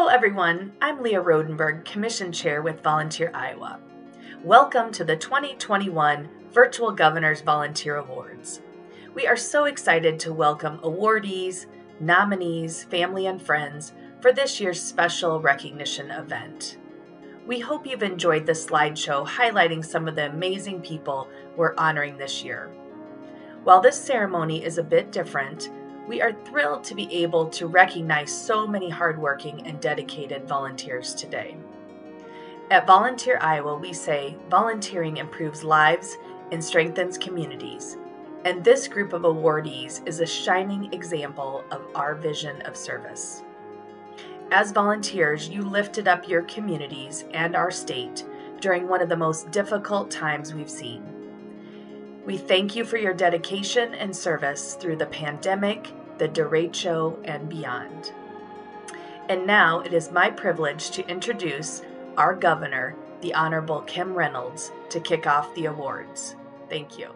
everyone, I'm Leah Rodenberg, Commission Chair with Volunteer Iowa. Welcome to the 2021 Virtual Governor's Volunteer Awards. We are so excited to welcome awardees, nominees, family, and friends for this year's special recognition event. We hope you've enjoyed the slideshow highlighting some of the amazing people we're honoring this year. While this ceremony is a bit different, we are thrilled to be able to recognize so many hardworking and dedicated volunteers today. At Volunteer Iowa, we say volunteering improves lives and strengthens communities, and this group of awardees is a shining example of our vision of service. As volunteers, you lifted up your communities and our state during one of the most difficult times we've seen. We thank you for your dedication and service through the pandemic, the derecho, and beyond. And now it is my privilege to introduce our governor, the Honorable Kim Reynolds, to kick off the awards. Thank you.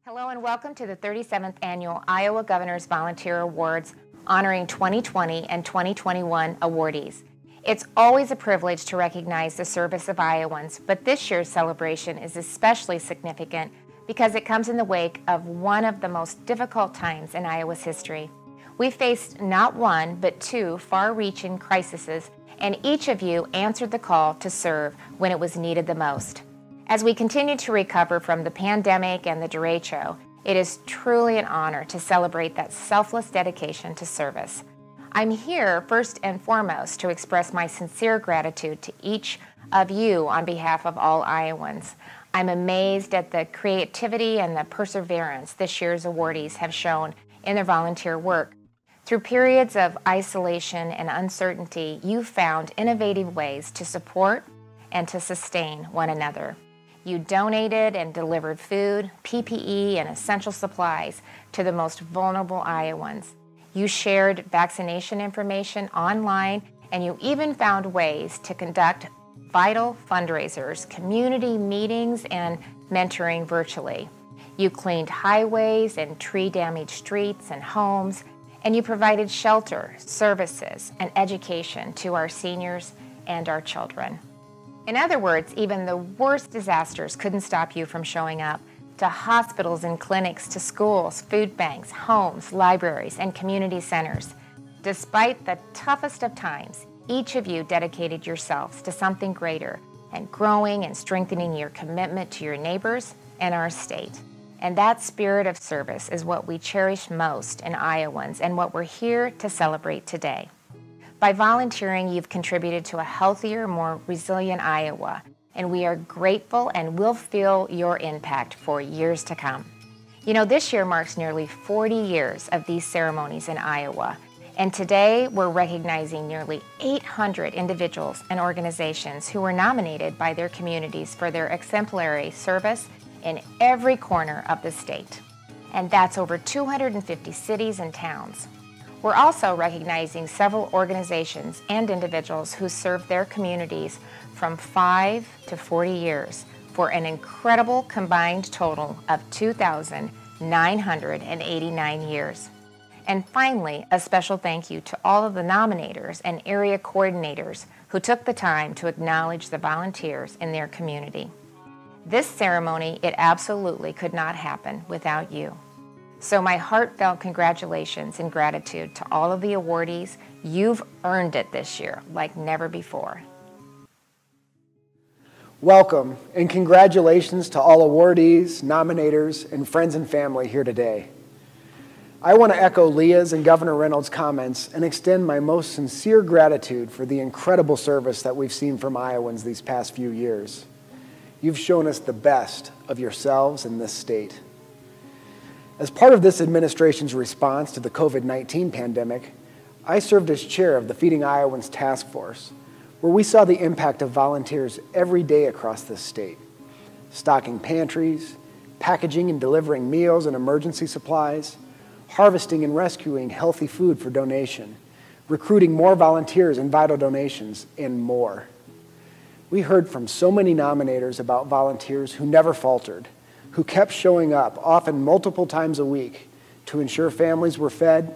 Hello and welcome to the 37th Annual Iowa Governor's Volunteer Awards, honoring 2020 and 2021 awardees. It's always a privilege to recognize the service of Iowans, but this year's celebration is especially significant because it comes in the wake of one of the most difficult times in Iowa's history. We faced not one, but two far-reaching crises, and each of you answered the call to serve when it was needed the most. As we continue to recover from the pandemic and the derecho, it is truly an honor to celebrate that selfless dedication to service. I'm here first and foremost to express my sincere gratitude to each of you on behalf of all Iowans. I'm amazed at the creativity and the perseverance this year's awardees have shown in their volunteer work. Through periods of isolation and uncertainty, you found innovative ways to support and to sustain one another. You donated and delivered food, PPE, and essential supplies to the most vulnerable Iowans. You shared vaccination information online, and you even found ways to conduct vital fundraisers, community meetings, and mentoring virtually. You cleaned highways and tree-damaged streets and homes, and you provided shelter, services, and education to our seniors and our children. In other words, even the worst disasters couldn't stop you from showing up to hospitals and clinics, to schools, food banks, homes, libraries, and community centers. Despite the toughest of times, each of you dedicated yourselves to something greater and growing and strengthening your commitment to your neighbors and our state. And that spirit of service is what we cherish most in Iowans and what we're here to celebrate today. By volunteering, you've contributed to a healthier, more resilient Iowa, and we are grateful and will feel your impact for years to come. You know, this year marks nearly 40 years of these ceremonies in Iowa, and today we're recognizing nearly 800 individuals and organizations who were nominated by their communities for their exemplary service in every corner of the state. And that's over 250 cities and towns. We're also recognizing several organizations and individuals who served their communities from 5 to 40 years for an incredible combined total of 2,989 years. And finally, a special thank you to all of the nominators and area coordinators who took the time to acknowledge the volunteers in their community. This ceremony, it absolutely could not happen without you. So my heartfelt congratulations and gratitude to all of the awardees. You've earned it this year like never before. Welcome and congratulations to all awardees, nominators, and friends and family here today. I want to echo Leah's and Governor Reynolds' comments and extend my most sincere gratitude for the incredible service that we've seen from Iowans these past few years. You've shown us the best of yourselves in this state. As part of this administration's response to the COVID-19 pandemic, I served as chair of the Feeding Iowans Task Force, where we saw the impact of volunteers every day across this state, stocking pantries, packaging and delivering meals and emergency supplies, harvesting and rescuing healthy food for donation, recruiting more volunteers and vital donations, and more. We heard from so many nominators about volunteers who never faltered, who kept showing up, often multiple times a week, to ensure families were fed,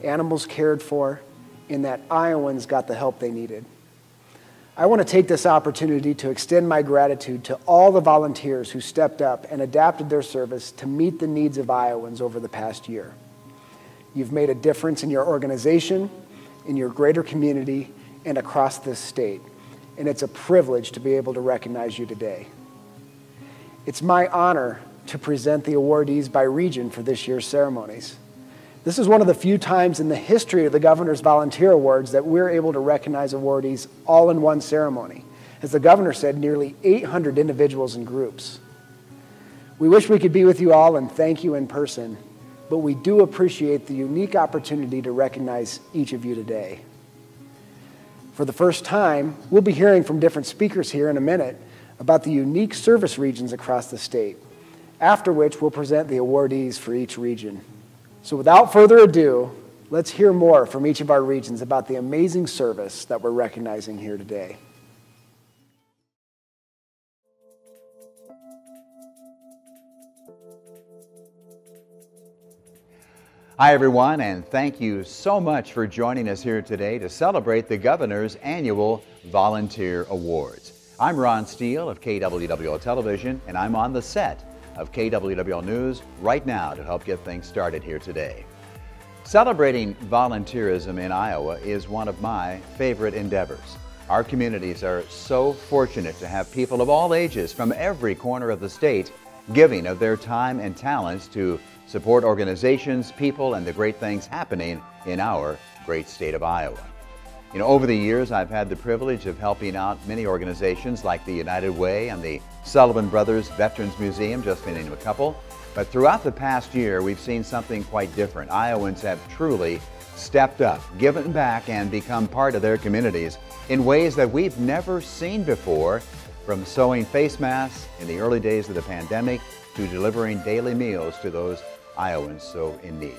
animals cared for, in that Iowans got the help they needed. I want to take this opportunity to extend my gratitude to all the volunteers who stepped up and adapted their service to meet the needs of Iowans over the past year. You've made a difference in your organization, in your greater community, and across this state, and it's a privilege to be able to recognize you today. It's my honor to present the awardees by region for this year's ceremonies. This is one of the few times in the history of the Governor's Volunteer Awards that we're able to recognize awardees all in one ceremony. As the Governor said, nearly 800 individuals and groups. We wish we could be with you all and thank you in person, but we do appreciate the unique opportunity to recognize each of you today. For the first time, we'll be hearing from different speakers here in a minute about the unique service regions across the state, after which we'll present the awardees for each region. So without further ado, let's hear more from each of our regions about the amazing service that we're recognizing here today. Hi everyone, and thank you so much for joining us here today to celebrate the Governor's Annual Volunteer Awards. I'm Ron Steele of KWWL Television, and I'm on the set of KWWL News right now to help get things started here today. Celebrating volunteerism in Iowa is one of my favorite endeavors. Our communities are so fortunate to have people of all ages from every corner of the state giving of their time and talents to support organizations, people, and the great things happening in our great state of Iowa. You know, over the years, I've had the privilege of helping out many organizations like the United Way and the Sullivan Brothers Veterans Museum, just to name a couple. But throughout the past year, we've seen something quite different. Iowans have truly stepped up, given back, and become part of their communities in ways that we've never seen before, from sewing face masks in the early days of the pandemic to delivering daily meals to those Iowans so in need.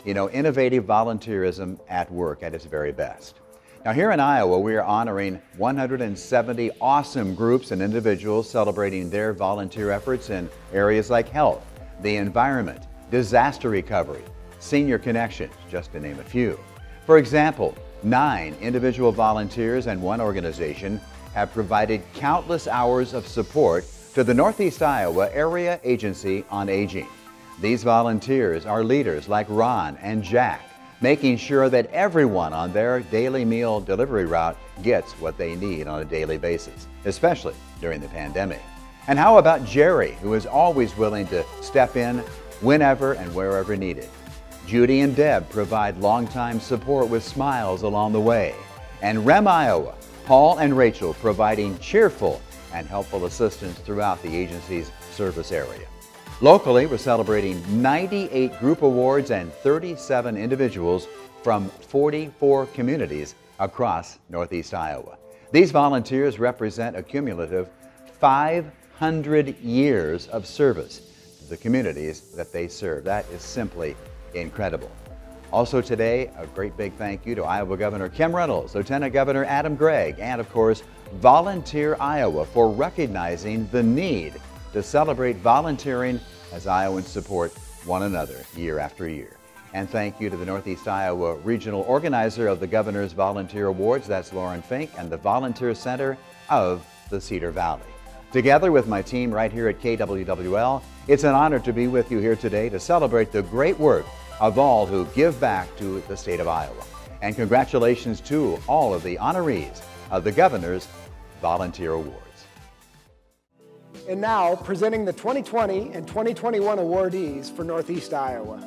You know, innovative volunteerism at work at its very best. Now here in Iowa, we are honoring 170 awesome groups and individuals celebrating their volunteer efforts in areas like health, the environment, disaster recovery, senior connections, just to name a few. For example, 9 individual volunteers and 1 organization have provided countless hours of support to the Northeast Iowa Area Agency on Aging. These volunteers are leaders like Ron and Jack, making sure that everyone on their daily meal delivery route gets what they need on a daily basis, especially during the pandemic. And how about Jerry, who is always willing to step in whenever and wherever needed? Judy and Deb provide longtime support with smiles along the way. And Rem Iowa, Paul and Rachel providing cheerful and helpful assistance throughout the agency's service area. Locally, we're celebrating 98 group awards and 37 individuals from 44 communities across Northeast Iowa. These volunteers represent a cumulative 500 years of service to the communities that they serve. That is simply incredible. Also today, a great big thank you to Iowa Governor Kim Reynolds, Lieutenant Governor Adam Gregg, and of course, Volunteer Iowa for recognizing the need to celebrate volunteering as Iowans support one another year after year. And thank you to the Northeast Iowa Regional Organizer of the Governor's Volunteer Awards, that's Lauren Fink, and the Volunteer Center of the Cedar Valley. Together with my team right here at KWWL, it's an honor to be with you here today to celebrate the great work of all who give back to the state of Iowa. And congratulations to all of the honorees of the Governor's Volunteer Awards. And now, presenting the 2020 and 2021 awardees for Northeast Iowa.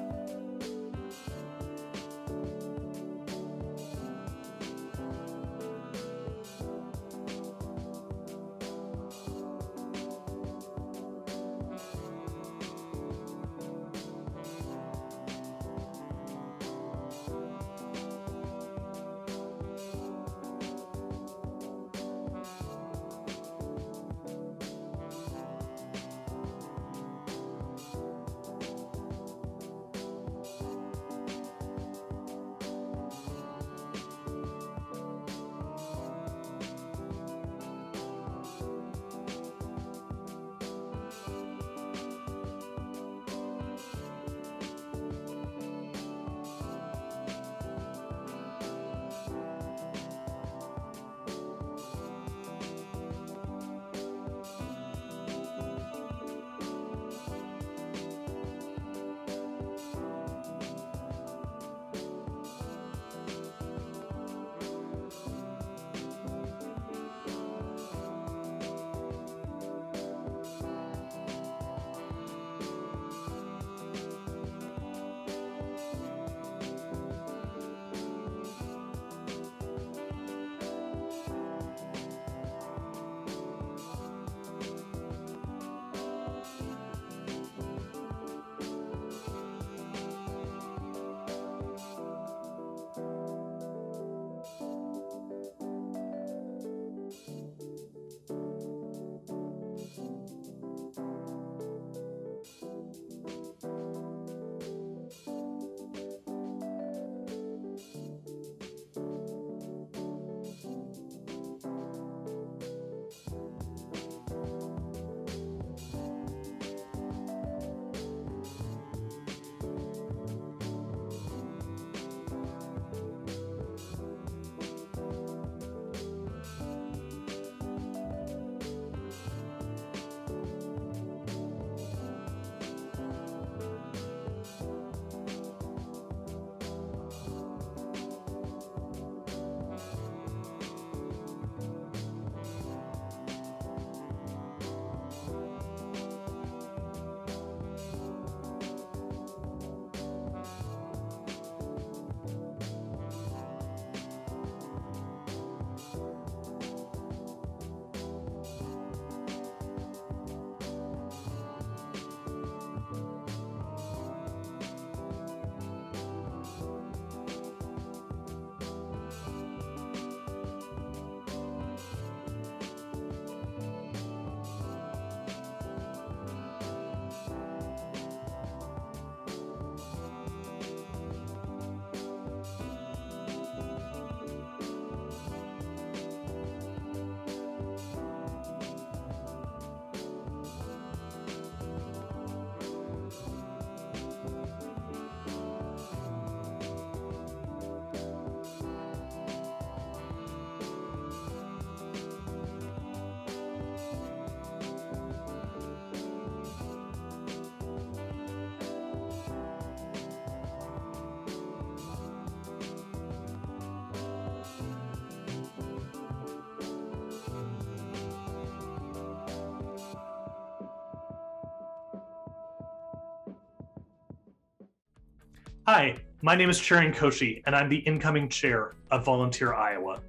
Hi, my name is Cherian Koshy, and I'm the incoming chair of Volunteer Iowa.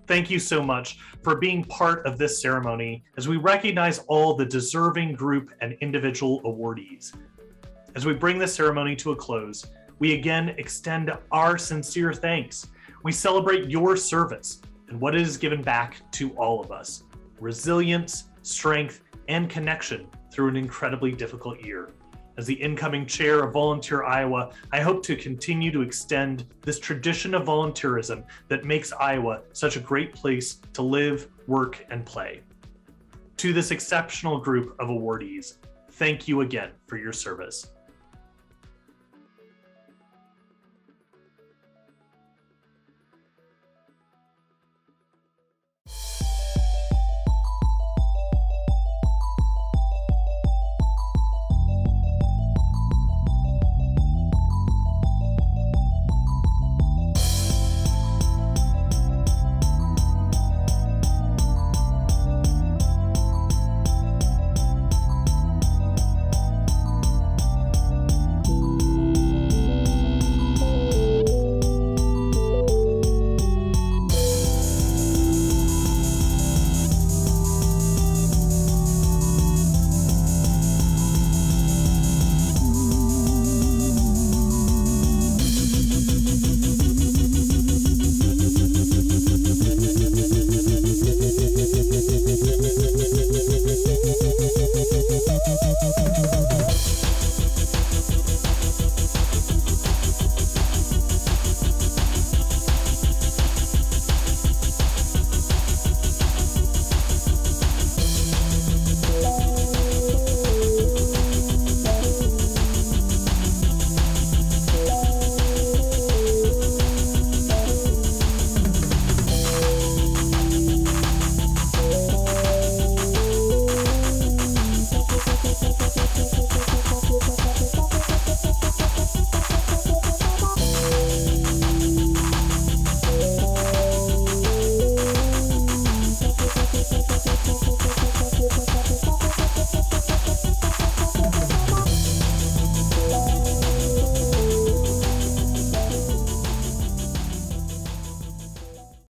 Thank you so much for being part of this ceremony as we recognize all the deserving group and individual awardees. As we bring this ceremony to a close, we again extend our sincere thanks. We celebrate your service and what it has given back to all of us: resilience, strength, and connection through an incredibly difficult year. As the incoming chair of Volunteer Iowa, I hope to continue to extend this tradition of volunteerism that makes Iowa such a great place to live, work, and play. To this exceptional group of awardees, thank you again for your service.